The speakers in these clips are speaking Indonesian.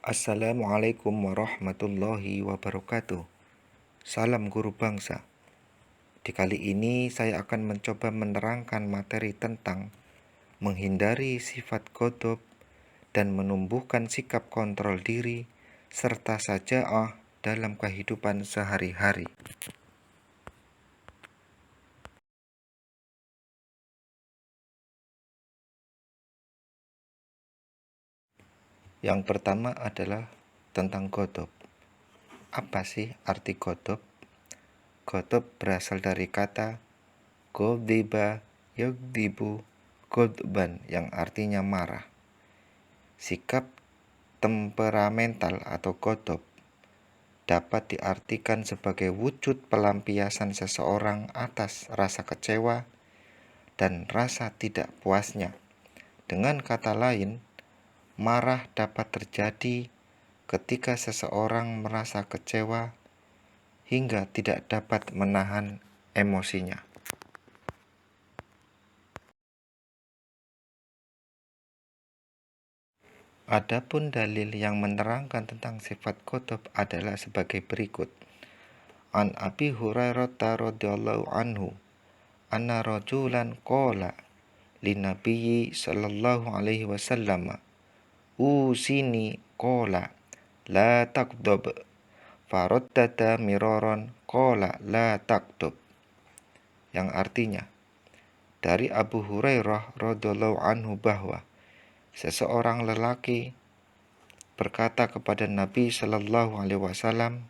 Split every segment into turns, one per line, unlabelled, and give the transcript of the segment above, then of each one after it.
Assalamualaikum warahmatullahi wabarakatuh. Salam guru bangsa. Di kali ini saya akan mencoba menerangkan materi tentang menghindari sifat ghadab dan menumbuhkan sikap kontrol diri serta saja'ah dalam kehidupan sehari-hari. Yang pertama adalah tentang ghadab. Apa sih arti ghadab? Ghadab berasal dari kata ghadiba yaghdibu ghadban yang artinya marah. Sikap temperamental atau ghadab dapat diartikan sebagai wujud pelampiasan seseorang atas rasa kecewa dan rasa tidak puasnya. Dengan kata lain, marah dapat terjadi ketika seseorang merasa kecewa hingga tidak dapat menahan emosinya. Adapun dalil yang menerangkan tentang sifat ghadab adalah sebagai berikut. An Abi Hurairah radhiyallahu anhu anna rajulan qala linabiyyi sallallahu alaihi wasallam usini qala la taqdab faraddada miraran qala la taqdab, yang artinya dari Abu Hurairah radhiyallahu anhu bahwa seseorang lelaki berkata kepada Nabi sallallahu alaihi wasallam,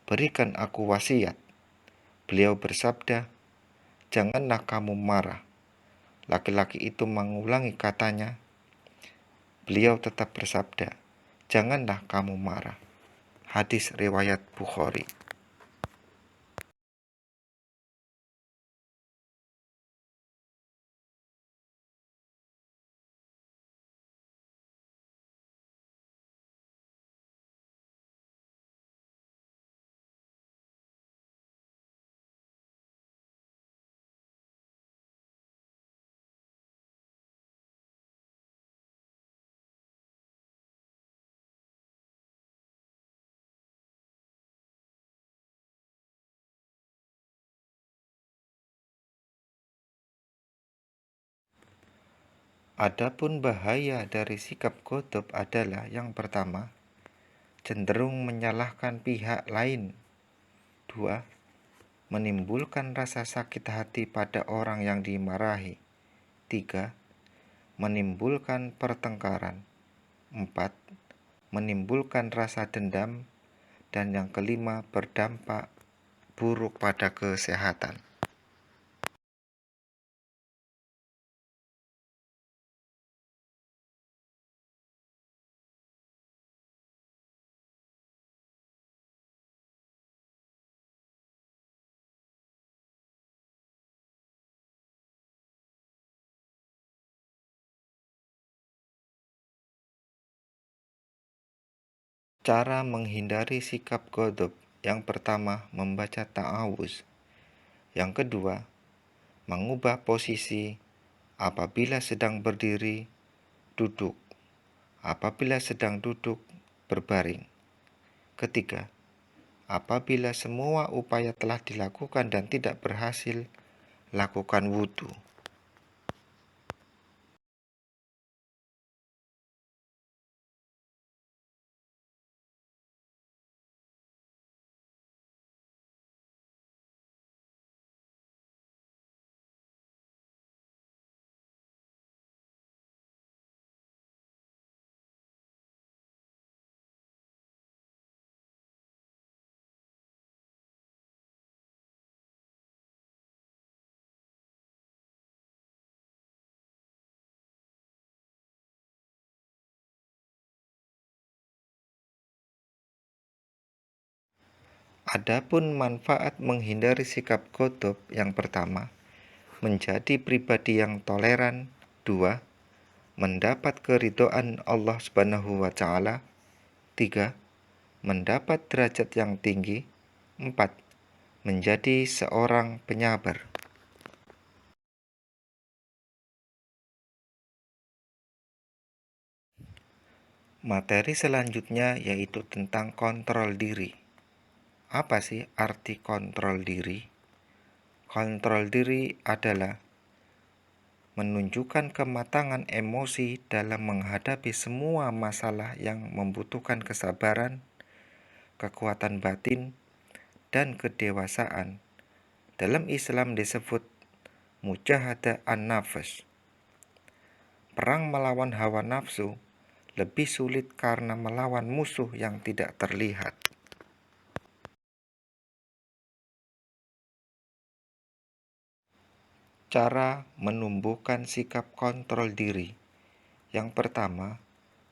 "Berikan aku wasiat." Beliau bersabda, "Janganlah kamu marah." Laki-laki itu mengulangi katanya. Beliau tetap bersabda, "Janganlah kamu marah." Hadis riwayat Bukhari. Adapun bahaya dari sikap ghadab adalah yang pertama, cenderung menyalahkan pihak lain. 2. Menimbulkan rasa sakit hati pada orang yang dimarahi. 3. Menimbulkan pertengkaran. 4. Menimbulkan rasa dendam. Dan yang kelima, berdampak buruk pada kesehatan. Cara menghindari sikap ghadab. Yang pertama, membaca ta'awuz. Yang kedua, mengubah posisi. Apabila sedang berdiri, duduk. Apabila sedang duduk, berbaring. Ketiga, apabila semua upaya telah dilakukan dan tidak berhasil, lakukan wudhu. Adapun manfaat menghindari sikap ghadab, yang pertama, menjadi pribadi yang toleran. 2. Mendapat keridhaan Allah Subhanahu wa taala. 3. Mendapat derajat yang tinggi. 4. Menjadi seorang penyabar. Materi selanjutnya yaitu tentang kontrol diri. Apa sih arti kontrol diri? Kontrol diri adalah menunjukkan kematangan emosi dalam menghadapi semua masalah yang membutuhkan kesabaran, kekuatan batin, dan kedewasaan. Dalam Islam disebut mujahadah an-nafs. Perang melawan hawa nafsu lebih sulit karena melawan musuh yang tidak terlihat. Cara menumbuhkan sikap kontrol diri. Yang pertama,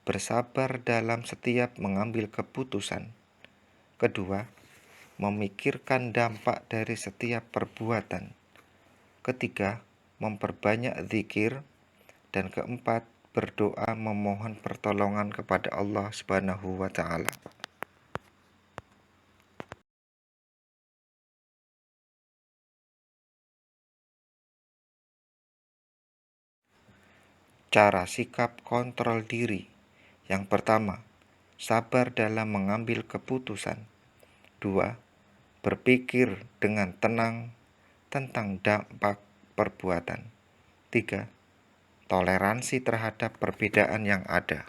bersabar dalam setiap mengambil keputusan. Kedua, memikirkan dampak dari setiap perbuatan. Ketiga, memperbanyak zikir. Dan keempat, berdoa memohon pertolongan kepada Allah Subhanahu wa Ta'ala. Cara sikap kontrol diri. Yang pertama, sabar dalam mengambil keputusan. Dua, berpikir dengan tenang tentang dampak perbuatan. Tiga, toleransi terhadap perbedaan yang ada.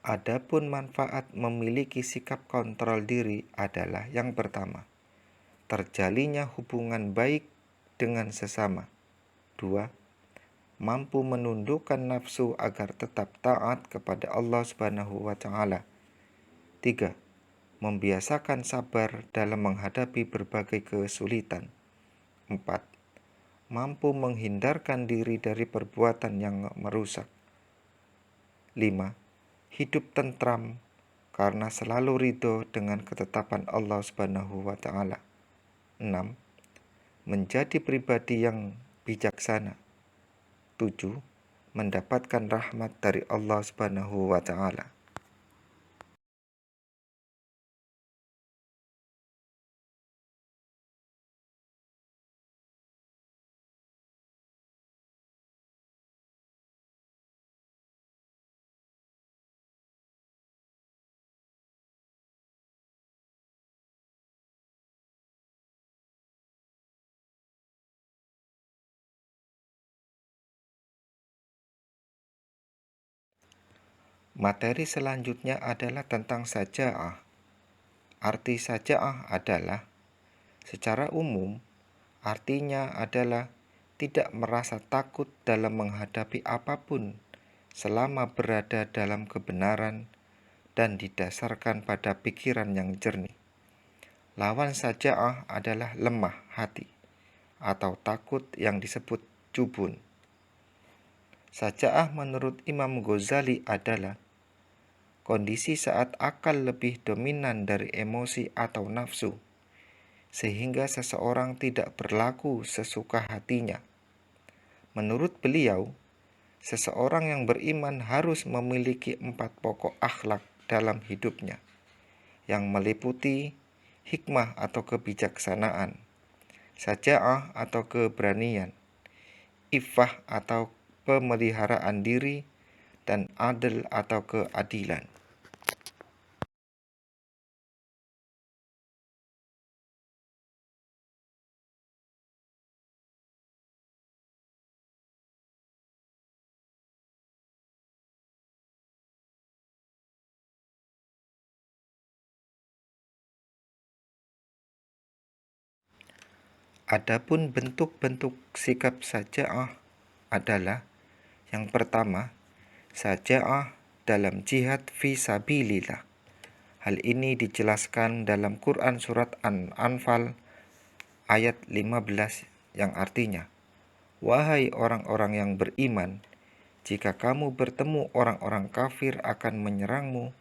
Adapun manfaat memiliki sikap kontrol diri adalah yang pertama, terjalinnya hubungan baik dengan sesama. Dua, mampu menundukkan nafsu agar tetap taat kepada Allah Subhanahu wa Ta'ala. Tiga, membiasakan sabar dalam menghadapi berbagai kesulitan. Empat, mampu menghindarkan diri dari perbuatan yang merusak. Lima, hidup tentram karena selalu ridho dengan ketetapan Allah Subhanahu wa Ta'ala. 6. Menjadi pribadi yang bijaksana. 7. Mendapatkan rahmat dari Allah Subhanahu wa Ta'ala. Materi selanjutnya adalah tentang saja'ah. Arti saja'ah adalah, secara umum, artinya adalah tidak merasa takut dalam menghadapi apapun selama berada dalam kebenaran dan didasarkan pada pikiran yang jernih. Lawan saja'ah adalah lemah hati atau takut yang disebut jubun. Saja'ah menurut Imam Ghazali adalah kondisi saat akal lebih dominan dari emosi atau nafsu, sehingga seseorang tidak berlaku sesuka hatinya. Menurut beliau, seseorang yang beriman harus memiliki 4 pokok akhlak dalam hidupnya, yang meliputi hikmah atau kebijaksanaan, saja'ah atau keberanian, iffah atau pemeliharaan diri, dan adil atau keadilan. Adapun bentuk-bentuk sikap saja'ah adalah yang pertama, saja'ah dalam jihad fi sabilillah. Hal ini dijelaskan dalam Quran surat An-Anfal ayat 15 yang artinya, "Wahai orang-orang yang beriman, jika kamu bertemu orang-orang kafir akan menyerangmu,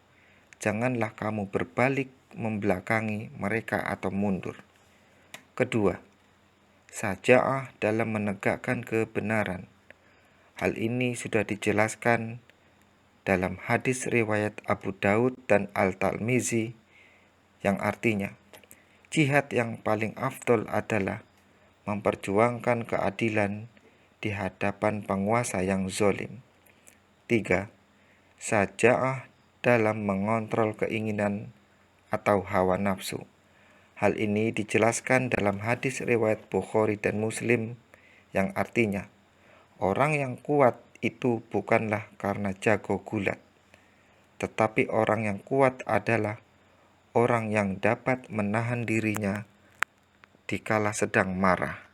janganlah kamu berbalik membelakangi mereka atau mundur." Kedua, syaja'ah dalam menegakkan kebenaran. Hal ini sudah dijelaskan dalam hadis riwayat Abu Daud dan Al-Tirmizi yang artinya, jihad yang paling afdol adalah memperjuangkan keadilan di hadapan penguasa yang zalim. 3. Syaja'ah dalam mengontrol keinginan atau hawa nafsu. Hal ini dijelaskan dalam hadis riwayat Bukhari dan Muslim yang artinya, orang yang kuat itu bukanlah karena jago gulat, tetapi orang yang kuat adalah orang yang dapat menahan dirinya dikala sedang marah.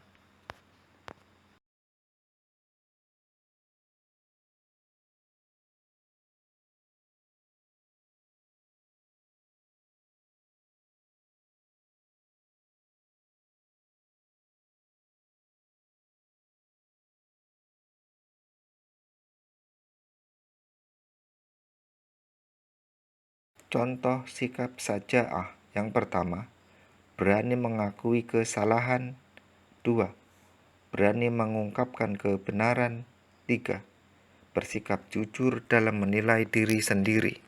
Contoh sikap syaja'ah yang pertama, berani mengakui kesalahan. 2. Berani mengungkapkan kebenaran. 3. Bersikap jujur dalam menilai diri sendiri.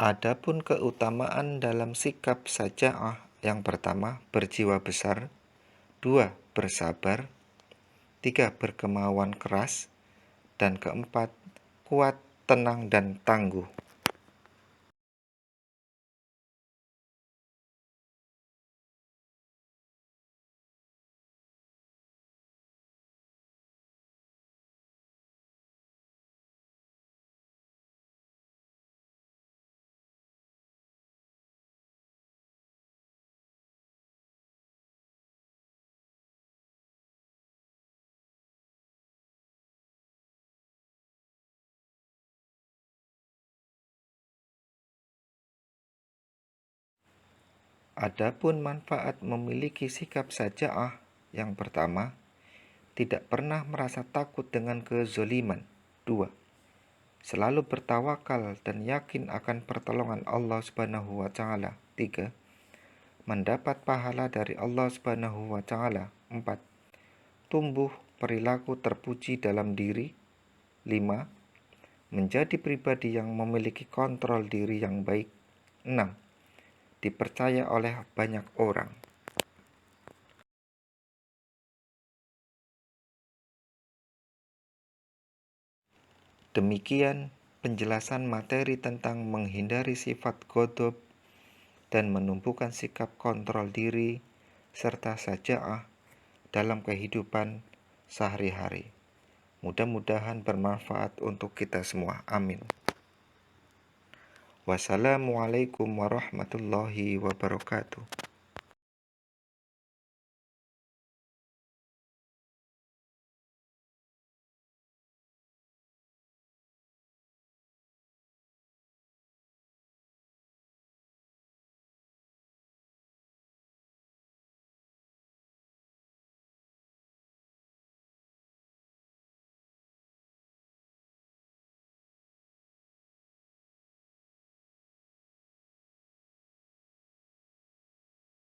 Adapun keutamaan dalam sikap syaja'ah yang pertama, berjiwa besar. 2. Bersabar. 3. Berkemauan keras. Dan keempat, kuat, tenang, dan tangguh. Adapun manfaat memiliki sikap syaja'ah yang pertama, tidak pernah merasa takut dengan kezaliman. 2. Selalu bertawakal dan yakin akan pertolongan Allah Subhanahu wa taala. 3. Mendapat pahala dari Allah Subhanahu wa taala. 4. Tumbuh perilaku terpuji dalam diri. 5. Menjadi pribadi yang memiliki kontrol diri yang baik. 6. Dipercaya oleh banyak orang. Demikian penjelasan materi tentang menghindari sifat ghadab dan menumbuhkan sikap kontrol diri serta syaja'ah dalam kehidupan sehari-hari. Mudah-mudahan bermanfaat untuk kita semua. Amin. Wassalamualaikum warahmatullahi wabarakatuh.